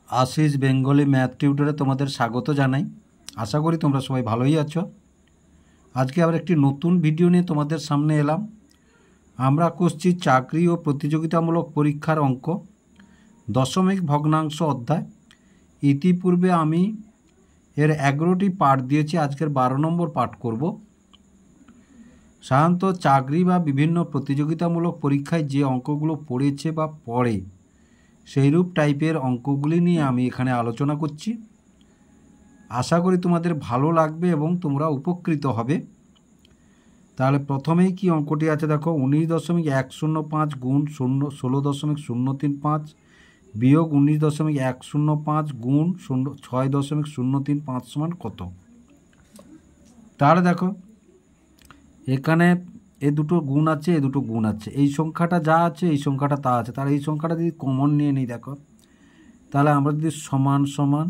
आशीष Bengali math टिউটরে তোমাদের স্বাগত জানাই। আশা করি তোমরা সবাই ভালোই আছো। আজকে আবার একটি নতুন ভিডিও নিয়ে তোমাদের সামনে এলাম। আমরা করছি চাকরি ও প্রতিযোগিতামূলক পরীক্ষার অঙ্ক দশমিক ভগ্নাংশ অধ্যায়। ইতিপূর্বে আমি এর 11টি পার্ট দিয়েছি, আজকের 12 নম্বর পার্ট করব। সাধারণত চাকরি বা বিভিন্ন প্রতিযোগিতামূলক পরীক্ষায় যে অঙ্কগুলো পড়েছে বা পড়ে সেইরূপ টাইপের অঙ্কগুলি নিয়ে আমি এখানে আলোচনা করছি। আশা করি তোমাদের ভালো লাগবে এবং তোমরা উপকৃত হবে। তাহলে প্রথমেই কি অঙ্কটি আছে দেখো, 19.105 গুণ 16.035 বিয়োগ 19.105 গুণ 6.035 সমান কত। তাহলে দেখো এখানে এ দুটো গুণ আছে, এ দুটো গুণ আছে, এই সংখ্যাটা যা আছে এই সংখ্যাটা তা আছে। তাহলে এই সংখ্যাটা যদি কমন নিয়ে নিই দেখো, তাহলে আমরা যদি সমান সমান,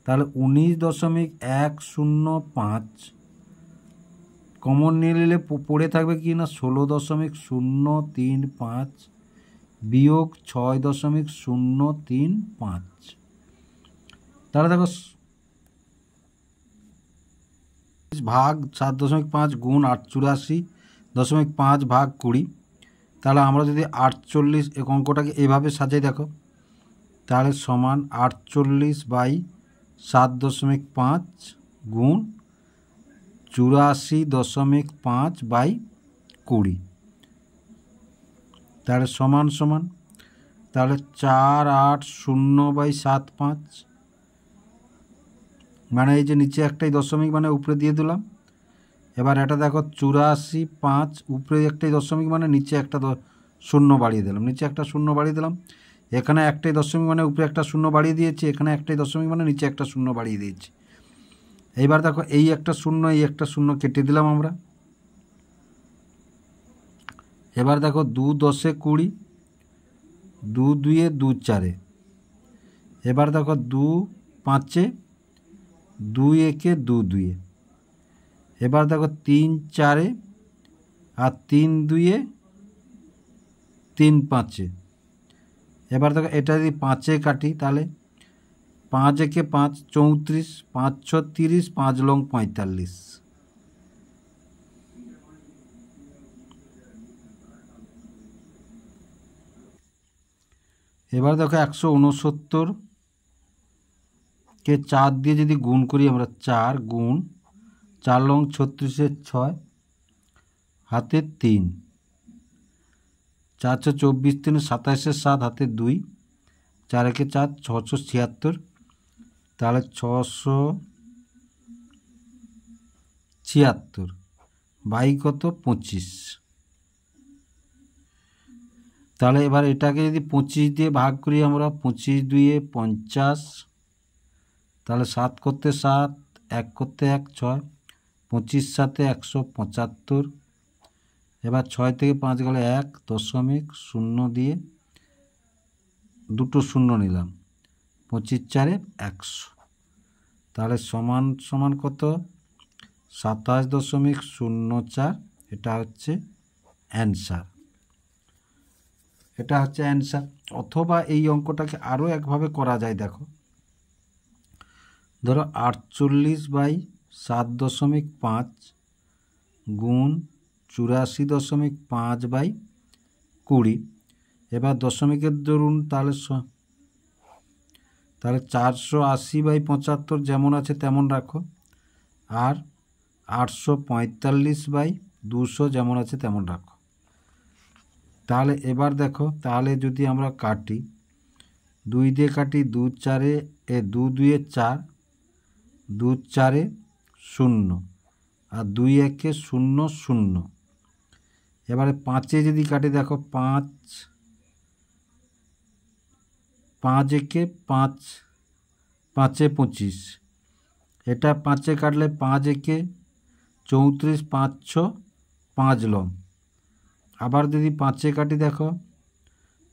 তাহলে 19.105 কমন নিয়ে নিলে পড়ে থাকবে কি না 16.035 বিয়োগ 6.035। তাহলে দেখো ভাগ 7.5 গুণ 88.5 ভাগ 20। তাহলে আমরা যদি 48 অঙ্কটাকে এভাবে সাজাই দেখো, তাহলে সমান 48/7.5 গুণ 84.5/20। তাহলে সমান সমান, তাহলে 480/75, মানে এই যে নিচে একটাই দশমিক মানে উপরে দিয়ে দিলাম। এবার এটা দেখো 84/5, উপরে একটাই দশমিক মানে নিচে একটা শূন্য বাড়িয়ে দিলাম, নিচে একটা শূন্য বাড়িয়ে দিলাম। এখানে একটাই দশমিক মানে উপরে একটা শূন্য বাড়িয়ে দিয়েছি, এখানে একটাই দশমিক মানে নিচে একটা শূন্য বাড়িয়ে দিয়েছি। এইবার দেখো এই একটা শূন্য এই একটা শূন্য কেটে দিলাম আমরা। এবার দেখো 2 10 20, 2 2 2 4। এবার দেখো 2 5, 2 1 2 2। এবার দেখো 3 4 আর 3 2 3 5। এবার দেখো এটা যদি 5 কাটি, তাহলে 5 1 5 34, 5 6 30, 5 লং 45। এবার দেখো 169কে 4 দিয়ে যদি গুণ করি আমরা, 4 গুণ 4 লং 36 6 হাতে 3, 4 6 24 3 27 7 হাতে 2, 4 1 4 676। তাহলে 676 বাই কত 25। তাহলে এবার এটাকে যদি 25 দিয়ে ভাগ করি আমরা, 25 2 50, তাহলে 7 করতে 7, 1 করতে 1 6, 25 7 175। এবার 6 থেকে 5 গেলে 1.0 দিয়ে দুটো শূন্য নিলাম, 25 4 100। তাহলে সমান সমান কত 27.04। এটা হচ্ছে অ্যান্সার, এটা হচ্ছে অ্যান্সার। অথবা এই অঙ্কটাকে আরও একভাবে করা যায় দেখো, ধরো 48/7.5 গুণ 84.5/20। এবার দশমিকের দরুন, তাহলে 480/75 যেমন আছে তেমন রাখো, আর 845/200 যেমন আছে তেমন রাখো। তাহলে এবার দেখো, তাহলে যদি আমরা কাটি, 2 দিয়ে কাটি 2 4 2 2 4, 2 4 0 আর 2 1 0 0। এবারে 5 যদি কাটি দেখো, 5 5 1 5, 5 25। এটা 5 কাটলে 5 1 34, 5 6 5 লং। আবার যদি 5 কাটি দেখো,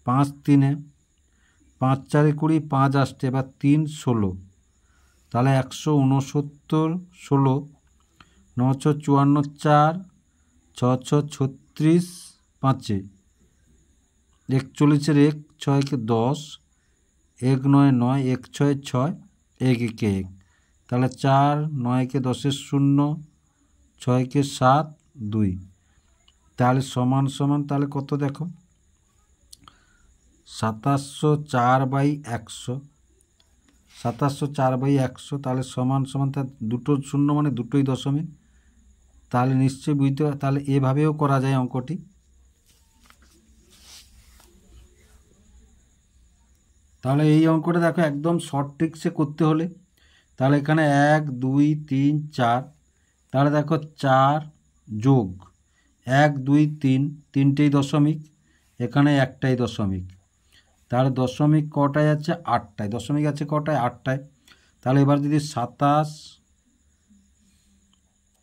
5 3 5 4 20, 5 আসছে, এবার 3 16। তাহলে 169 16, 9 6 54 4, 6 6 36, 5 41 1 6 10, এক নয় নয়, এক ছয় ছয়, এক একে এক, তাহলে 4, 9 কে 10 শূন্য, 6 কে 7, 2, তাহলে সমান সমান তাহলে কত দেখো 2704/100, 2704/100, তাহলে সমান সমান তার দুটো শূন্য মানে দুটোই দশমিক, তাহলে নিশ্চয়ই বুঝতে, তাহলে এভাবেও করা যায় অঙ্কটি। তাহলে এই অঙ্কটা দেখো একদম শর্ট ট্রিক্সে করতে হলে তাহলে এখানে 1 2 3 4, তাহলে দেখো 4 যোগ 1 2 3, তিনটেই দশমিক, এখানে একটাই দশমিক, তাহলে দশমিক কটায় আছে 8টায়, দশমিক আছে কটায় 8টায়, তাহলে এবার যদি 27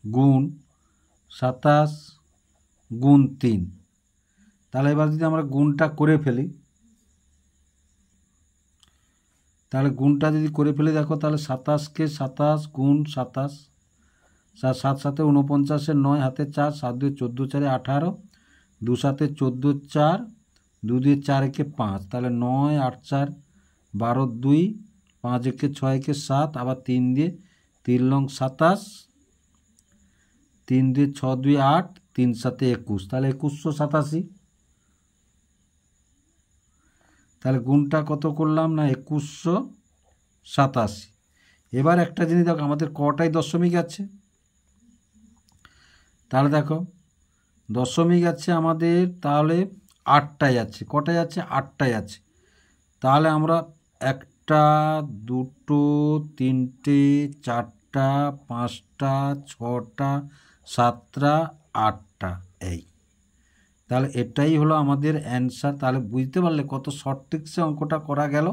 গুণ 27 গুণ 3, তাহলে এবার যদি আমরা গুণটা করে ফেলি, তাহলে গুণটা যদি করে ফেলে দেখো তাহলে 27কে 27 গুণ 27, 7 7 49, 9 হাতে 4, 7 2 14, 4 18, 2 7 14, 4, 2 2 4 1 5, তাহলে 9 8 4 12, 2 5 1 6 1 7, আবার 3 দিয়ে 3 লং 27, 3 দিয়ে 6 2 8, 3 7 21, তাহলে 2187, তাহলে গুণটা কত করলাম না 2187। এবার একটা জিনিস দেখো আমাদের কটাই দশমিক আছে, তাহলে দেখো দশমিক আছে আমাদের তাহলে 8টায় আছে, কটায় আছে 8টায় আছে, তাহলে আমরা 1টা 2টো 3টে 4টা 5টা 6টা 7টা 8টা, এই তাহলে এটাই হলো আমাদের অ্যান্সার। তাহলে বুঝতে পারলে কত শর্ট ট্রিক্সে অঙ্কটা করা গেল।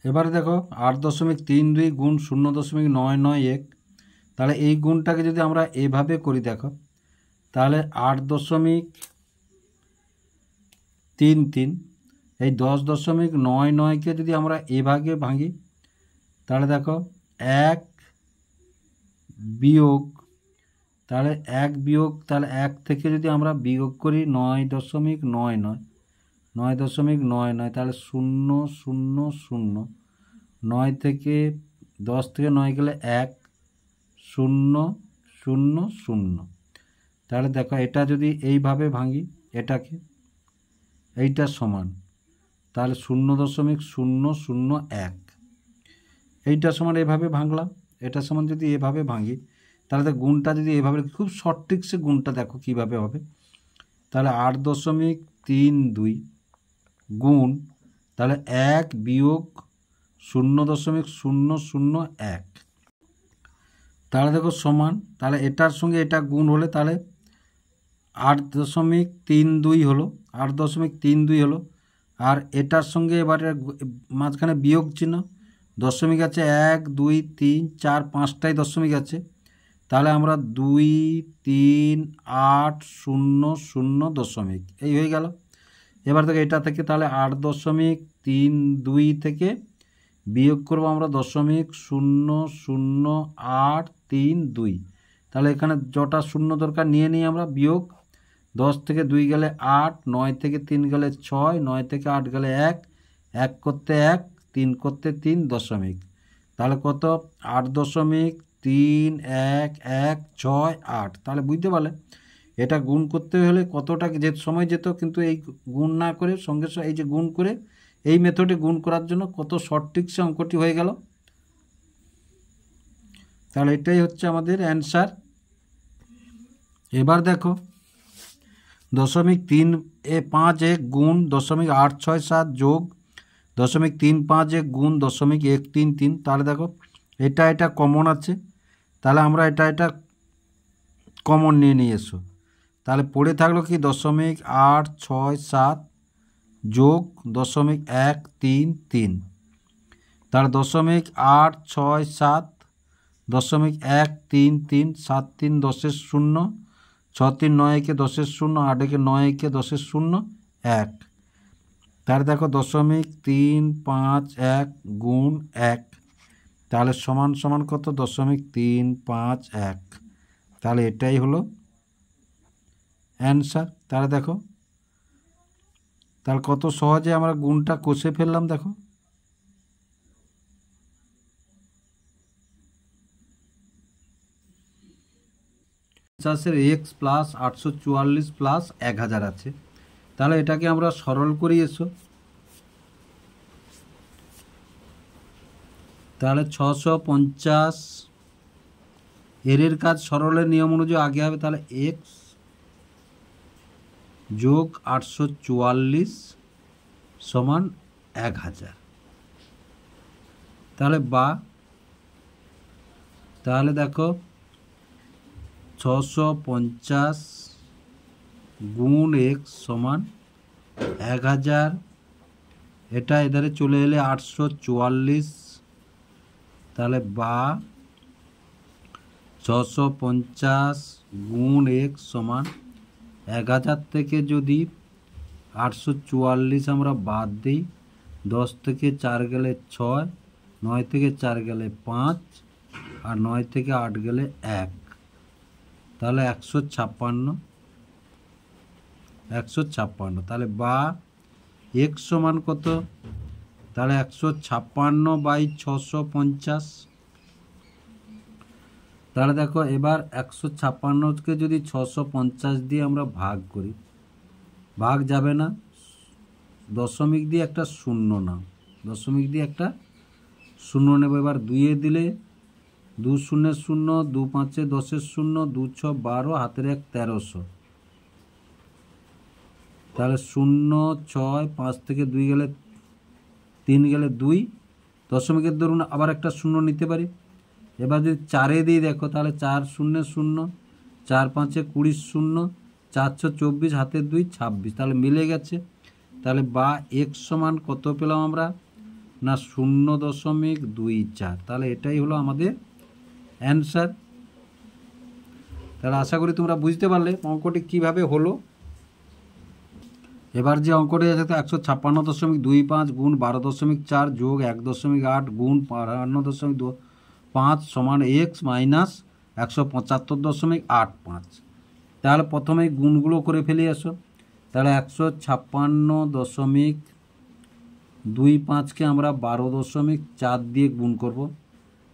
এবারে দেখো 8.32 গুণ 0.991, তাহলে এই গুণটাকে যদি আমরা এভাবে করি দেখো তাহলে 8.33, এই 10.99কে যদি আমরা এভাগে ভাঙি তাহলে দেখো 1 বিয়োগ, তাহলে 1 বিয়োগ, তাহলে 1 থেকে যদি আমরা বিয়োগ করি 9.99, 9.99, তাহলে 0 0 0, 9 থেকে 10 থেকে 9 গেলে 1 0 0 0, তাহলে দেখো এটা যদি এইভাবে ভাঙি এটাকে, এইটা সমান তাহলে 0.001, এইটা সমান এভাবে ভাঙলাম, এটা সমান যদি এভাবে ভাঙি তাহলে গুণটা যদি এভাবে, খুব শর্ট ট্রিক্সে গুণটা দেখো কিভাবে হবে, তাহলে 8.32 গুণ, তাহলে 1 বিয়োগ 0.001, তাহলে দেখো সমান, তাহলে এটার সঙ্গে এটা গুণ হলে তাহলে 8.32 হলো, 8.32 হলো, আর এটার সঙ্গে এবারে মাঝখানে বিয়োগ চিহ্ন, দশমিক আছে 1 2 3 4 5টাই দশমিক আছে, তাহলে আমরা 2 3 8 0 0 দশমিক, এই হয়ে গেল। এবার দেখো এটা থেকে তাহলে 8.32 থেকে বিয়োগ করবো আমরা 0.00832, তাহলে এখানে যটা শূন্য দরকার নিয়ে নিই আমরা বিয়োগ, 10 থেকে 2 গেলে 8, 9 থেকে 3 গেলে 6, 9 থেকে 8 গেলে 1, 1 করতে 1, 3 করতে 3 দশমিক, তাহলে কত 8.311168, তাহলে বুঝতে পারলে এটা গুণ করতে হলে কতটা যে সময় যেত, কিন্তু এই গুণ না করে সঙ্গে সঙ্গে এই যে গুণ করে এই মেথডে গুণ করার জন্য কত শর্ট ট্রিক্সে অঙ্কটি হয়ে গেল। তাহলে এটাই হচ্ছে আমাদের অ্যান্সার। এবার দেখো 0.351 গুণ 0.867 যোগ 0.351 গুণ 0.133, তাহলে দেখো এটা কমন আছে, তাহলে আমরা এটা কমন নিয়ে এসো, তাহলে পড়ে থাকলো কি 0.867 যোগ 0.133, তাহলে 0.867 0.133, 7 3 10 0, 6 3 9 1 10 0, 8 1 9 1 10 0 1, তাহলে দেখো 0.351 গুণ 1, তাহলে সমান সমান কত 0.351, তাহলে এটাই হলো অ্যান্সার। তাহলে দেখো তাহলে কত সহজে আমরা গুণটা কষে ফেললাম দেখো। পঞ্চাশের এক্স প্লাস 844 প্লাস 1000 আছে, তাহলে এটাকে আমরা সরল করি এসো। তাহলে 650 এর কাজ সরলের নিয়ম অনুযায়ী আগে হবে, তাহলে এক্স যোগ 844 সমান 1000। তাহলে তাহলে দেখো 650 গুণ এক্স সমান 1000, এটা এধারে চলে এলে 844, তাহলে 650 গুণ এক্স সমান 1000 থেকে যদি 844 আমরা বাদ দিই, 10 থেকে 4 গেলে 6, 9 থেকে 4 গেলে 5, আর 9 থেকে 8 গেলে 1, তাহলে 156। তাহলে এক্স সমান কত? তাহলে 156/650। তাহলে দেখো এবার 156কে যদি 650 দিয়ে আমরা ভাগ করি, ভাগ যাবে না, দশমিক দিয়ে একটা শূন্য নাও, দশমিক দিয়ে একটা শূন্য নেব। এবার 2 দিলে 2 শূন্য 0, 2 5 10 0, 2 6 12, হাতের 1 1300। তাহলে 0 6, 5 থেকে 2 গেলে 3 গেলে 2, দশমিকের ধরুন আবার একটা শূন্য নিতে পারি। এবার যদি 4 দিই দেখো, তাহলে 4 0 0, 4 5 20 0, 4 6 24, হাতের 2 26, তাহলে মিলে গেছে। তাহলে এক্স সমান কত পেলাম আমরা? না 0.24। তাহলে এটাই হলো আমাদের অ্যান্সার। তাহলে আশা করি তোমরা বুঝতে পারলে অঙ্কটি কিভাবে হলো। এবার যে অঙ্কটি আছে, 156.25 গুণ 12.4 যোগ 1.8 গুণ 52.5 সমান এক্স মাইনাস 175.85। তাহলে প্রথমে গুণগুলো করে ফেলে আসো। তাহলে 156.25কে আমরা 12.4 দিয়ে গুণ করব।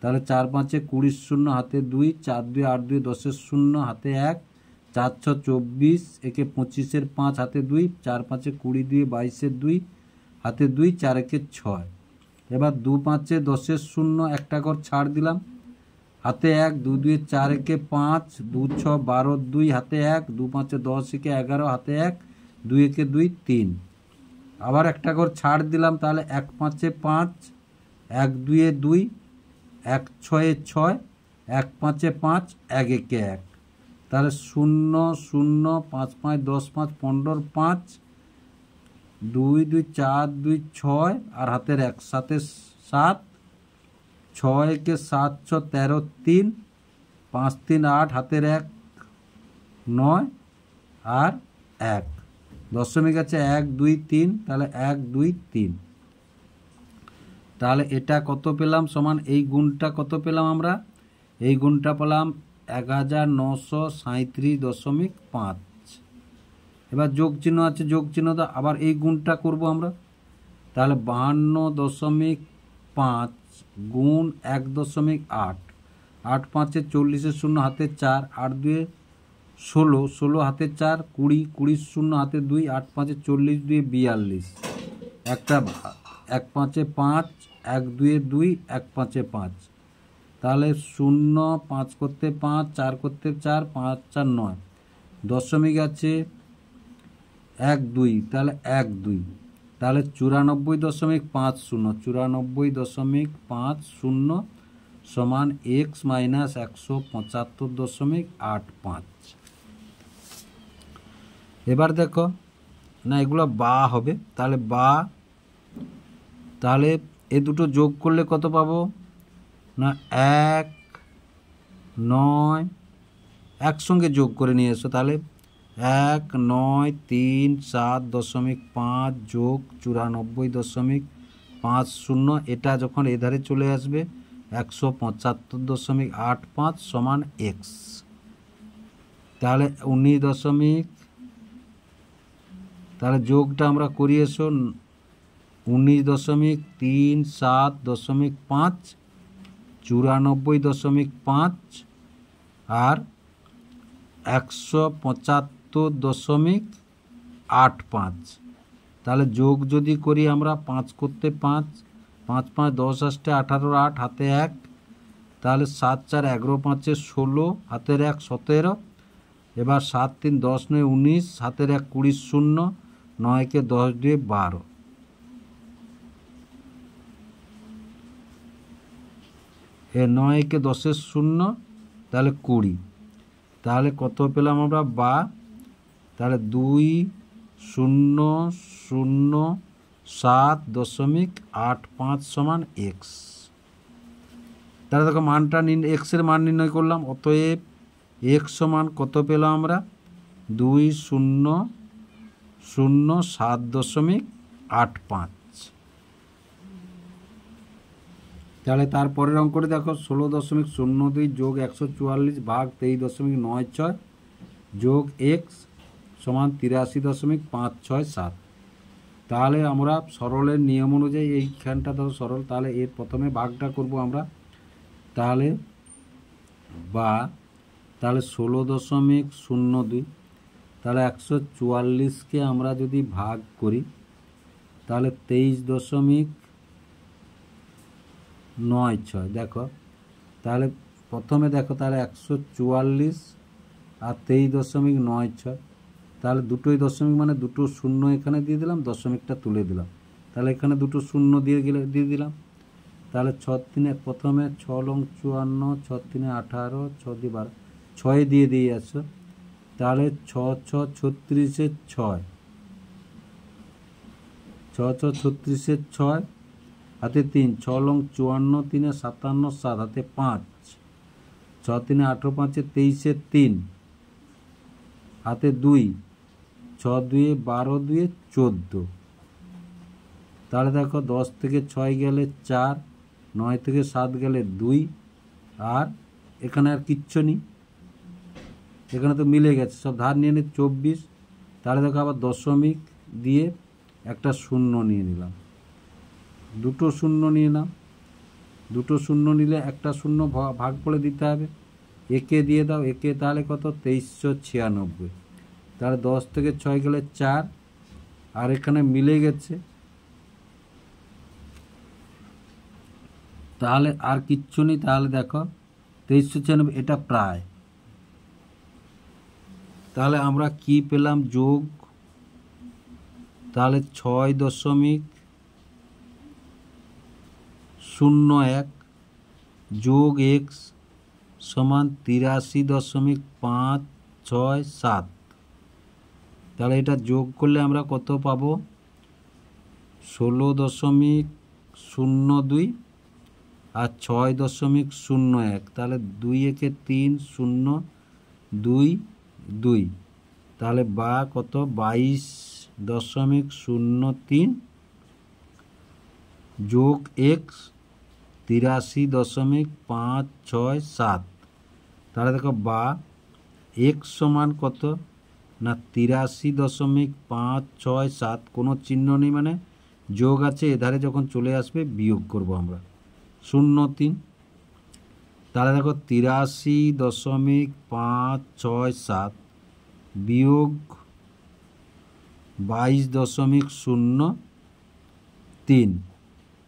তাহলে 4 5 20 0, হাতে 2, 4 2 8 2 10 0, হাতে 1, 4 6 24, একে 25 5, হাতে 2, 4 5 20 2 22 2, হাতে 2, 4 1 6। এবার 2 5 10 0 একটা ঘর ছাড় দিলাম, হাতে 1, 2 2 4 1 5, 2 6 12 2, হাতে 1, 2 5 10 1 11, হাতে 1, 2 1 2 3। আবার একটা ঘর ছাড় দিলাম, তাহলে 1 5 5, 1 2 2, 1 6 6, 1 5 5, 1 1 1। তাহলে 0 0 5 5 10 5 15 5, 2 2 4 2 6, আর হাতের 1 7 7, 6 1 7 6 13 3, 5 3 8, হাতের 1 9, আর 1, দশমিক আছে 1 2 3, তাহলে 1 2 3। তাহলে এটা কত পেলাম? সমান এই গুণটা কত পেলাম আমরা? এই গুণটা পেলাম 1937.5। এবার যোগ চিহ্ন আছে, যোগ চিহ্ন তো আবার এই গুণটা করব আমরা। তাহলে 52.5 গুণ 1.8, 8 5 40 0, হাতে 4, 8 2 16, 16 হাতে 4 20, 20 0, হাতে 2, 8 5 40 2 42, একটা 1 5 5, 1 2 2, 1 5 5। তাহলে 0 5 করতে 5, 4 করতে 4, 5 4 9, দশমিক আছে 1 2, তাহলে 1 2। তাহলে 94.50, 94.50 সমান এক্স মাইনাস 175.85। এবার দেখো, না এগুলো হবে, তাহলে তাহলে এ দুটো যোগ করলে কত পাবো? না 1 9, একসঙ্গে যোগ করে নিয়ে এসো। তাহলে 1 9 3 7.5 যোগ 94.50, এটা যখন এধারে চলে আসবে 175.85 সমান এক্স। তাহলে 19 তাহলে যোগটা আমরা করি এসো। 19.37.5, 94.5 আর 175.85। তাহলে যোগ যদি করি আমরা 5 করতে 5, 5 5 10 আসতে 18, 8 হাতে 1, তাহলে 7 4 11 5 16, হাতের 1 17, এবার 7 3 10 9 19, হাতের 1 20 0, 9 কে 10 দিয়ে 12, এ 9 কে 10 0, তাহলে 20। তাহলে কত পেলাম আমরা? বা তাহলে 2007.85 সমান এক্স। তাহলে দেখো মানটা এক্সের মান নির্ণয় করলাম। অতএব এক্স সমান কত পেলাম আমরা? 2007.85। তাহলে তারপরের অঙ্কটি দেখো, 16.02 যোগ 144 ভাগ 23.96 যোগ এক্স সমান 83.567। তাহলে আমরা সরলের নিয়ম অনুযায়ী এইখানটা ধরো সরল, তাহলে এর প্রথমে ভাগটা করব আমরা। তাহলে বা তাহলে 16.02, তাহলে 144কে আমরা যদি ভাগ করি তাহলে 23.96। দেখো তাহলে প্রথমে দেখো, তাহলে 144 আর 23.96, তাহলে দুটোই দশমিক মানে দুটো শূন্য এখানে দিয়ে দিলাম, দশমিকটা তুলে দিলাম। তাহলে এখানে দুটো শূন্য দিয়ে দিলাম। তাহলে 6 3 প্রথমে 6 লং 54, 6 3 18, 6 দিয়ে 12, 6 দিয়ে আসো। তাহলে 6 6 36 6, 6 6 36 6, হাতে 3, 6 লং 54 3 57 7, হাতে 5, 6 3 18 5 23 3, হাতে 2, 6 2 12 2 14। তাহলে দেখো 10 থেকে 6 গেলে 4, 9 থেকে 7 গেলে 2, আর এখানে আর কিচ্ছু নেই, এখানে তো মিলে গেছে, সব ধার নিয়ে নিই 24। তাহলে দেখো আবার দশমিক দিয়ে একটা শূন্য নিয়ে নিলাম, দুটো শূন্য নিয়ে নাম, দুটো শূন্য নিলে একটা শূন্য ভাগ করে দিতে হবে, একে দিয়ে দাও, একে তাহলে কত? 2396। তাহলে 10 থেকে 6 গেলে 4, আর এখানে মিলে গেছে, তাহলে আর কিচ্ছু নেই। তাহলে দেখো 2396, এটা প্রায়। তাহলে আমরা কি পেলাম? যোগ, তাহলে 6.01 যোগ এক্স সমান 83.567। তাহলে এটা যোগ করলে আমরা কত পাবো? 16.02 আর 6.01। তাহলে 2 একে 3 0 2 2, তাহলে বা কত? 22.03 যোগ এক্স 83.567। তাহলে দেখো বা এক্স সমান কত না 83.567, কোনো চিহ্ন নেই মানে যোগ আছে, এধারে যখন চলে আসবে বিয়োগ করব আমরা 0.3। তাহলে দেখো 83.567 বিয়োগ 22.03,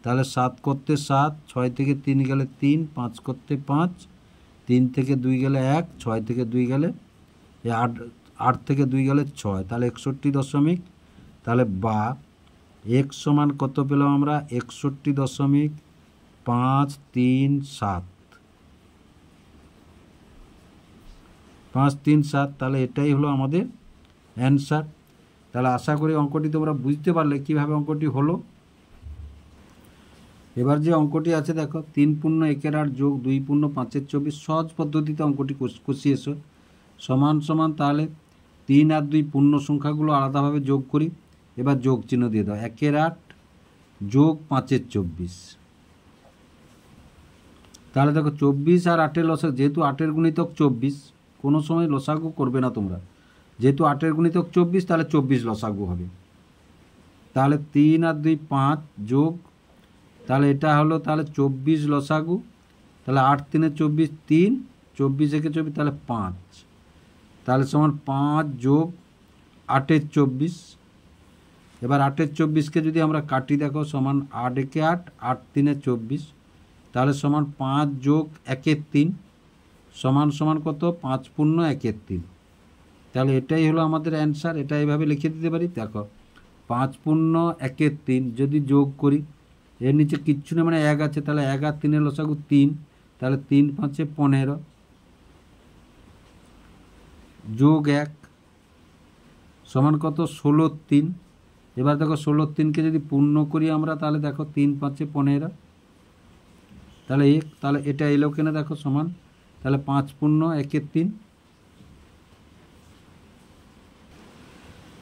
তাহলে 7 করতে 7, 6 থেকে 3 গেলে 3, 5 করতে 5, 3 থেকে 2 গেলে 1, 6 থেকে 2 গেলে 8 থেকে 2 গেলে 6, তাহলে 61 তাহলে বা এক্স সমান কত পেলাম আমরা? 61.537। তাহলে এটাই হলো আমাদের অ্যান্সার। তাহলে আশা করি অঙ্কটি তোমরা বুঝতে পারলে কীভাবে অঙ্কটি হলো। এবার যে অঙ্কটি আছে দেখো, 3 পূর্ণ 1 8 যোগ 2 পূর্ণ 5 24, সহজ পদ্ধতিতে অঙ্কটি কষিয়েছো। সমান সমান, তাহলে 3 আর 2 পূর্ণ সংখ্যাগুলো আলাদাভাবে যোগ করি। এবার যোগ চিহ্ন দিয়ে দাও, 1 8 যোগ 5 24। তাহলে দেখো 24 আর 8-এর লসাগু, যেহেতু 8-এর গুণিতক 24, কোনো সময় লসাগু করবে না তোমরা, যেহেতু 8-এর গুণিতক 24 তাহলে 24 লসাগু হবে। তাহলে 3 আর 2 5 যোগ, তাহলে এটা হলো তাহলে 24 লসাগু, তাহলে 8 3 24 3, 24 একে 24 তাহলে 5, তাহলে সমান 5 যোগ 8 24। এবার 8 24কে যদি আমরা কাটি দেখো সমান 8 একে 8, 8 3 24, তাহলে সমান 5 যোগ 1 3 সমান সমান কত 5 পূর্ণ 1 3। তাহলে এটাই হলো আমাদের অ্যান্সার। এটা এইভাবে লিখে দিতে পারি। দেখো 5 পূর্ণ 1 3 যদি যোগ করি, এর নিচে কিচ্ছু নেই মানে 1 আছে, তাহলে 1 আর 3 লসাগু 3, তাহলে 3 5 15 যোগ 1 সমান কত 16 3। এবার দেখো 16 3কে যদি পূর্ণ করি আমরা, তাহলে দেখো 3 5 15, তাহলে 1, তাহলে এটা এলো কিনা দেখো সমান, তাহলে 5 পূর্ণ 1 3।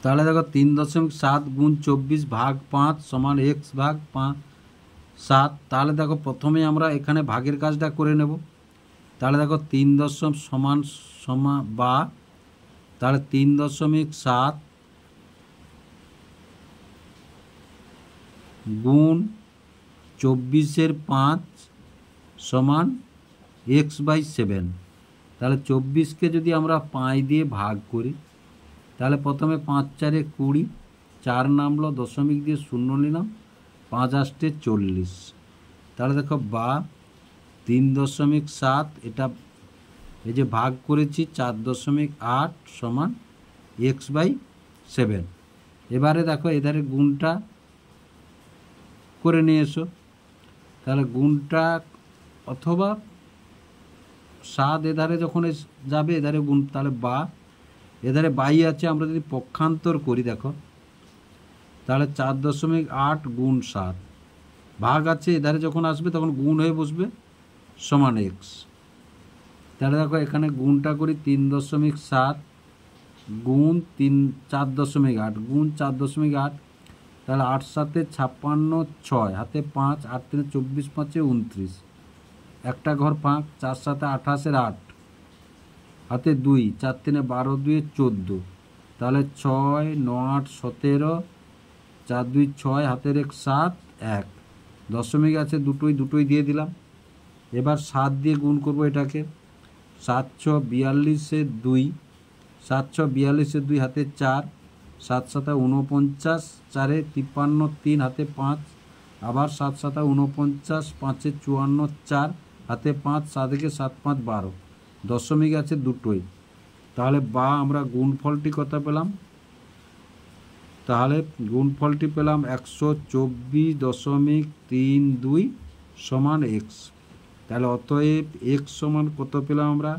তাহলে দেখো 3.7 গুণ 24 ভাগ 5 সমান x ভাগ 7। তাহলে দেখো প্রথমে আমরা এখানে ভাগের কাজটা করে নেব। তাহলে দেখো 3 সমান সমান বা, তাহলে 3.7 গুণ 24 5 সমান x/7। তাহলে 24কে যদি আমরা 5 দিয়ে ভাগ করি, তাহলে প্রথমে 5 4 20, 4 নামলো, দশমিক দিয়ে 0 নিলাম, 5 8 40। তাহলে দেখো বা 3.7 এটা এই যে ভাগ করেছি 4.8 সমান x/7। এবারে দেখো এধারে গুণটা করে নিয়ে এসো। তাহলে গুণটা অথবা 7 এধারে যখন যাবে এধারে গুণ, তাহলে বা এধারে বাই আছে, আমরা যদি পক্ষান্তর করি দেখো, তাহলে 4.8 গুণ 7 ভাগ আছে, এধারে যখন আসবে তখন গুণ হয়ে বসবে সমান x। তাহলে দেখো এখানে গুণটা করি 3.7 গুণ 4.8 গুণ 4.8, তাহলে 8 7 56, 6 হাতে 5, 8 3 24 5 29, একটা ঘর ফাঁক, 4 7 28 8 হাতে 2, 4 3 12 2 14, তাহলে 6 9 8 17, 4 2 6 হাতের 1 7 1, দশমিক আছে দুটোই দিয়ে দিলাম। এবার 7 দিয়ে গুণ করব এটাকে, 7 6 42 2, 7 6 42 2 হাতে 4, 7 7 49, 4 53 3 হাতে 5, আবার 7 7 49, 5 54 4 হাতে 5, 7 7 5 12, দশমিক আছে দুটোই। তাহলে বা আমরা গুণফলটি কত পেলাম, তাহলে গুণফলটি পেলাম 124.32 সমান x। তাহলে অতএব x সমান কত পেলাম আমরা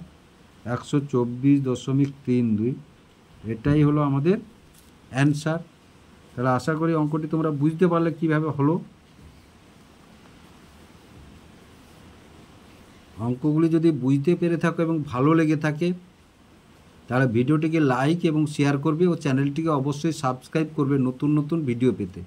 124.32। এটাই হলো আমাদের অ্যান্সার। তাহলে আশা করি অঙ্কটি তোমরা বুঝতে পারলে কিভাবে হলো। অঙ্কগুলি যদি বুঝতে পেরে থাকো এবং ভালো লেগে থাকে, তাহলে ভিডিওটিকে লাইক এবং শেয়ার করবে ও চ্যানেলটিকে অবশ্যই সাবস্ক্রাইব করবে নতুন নতুন ভিডিও পেতে।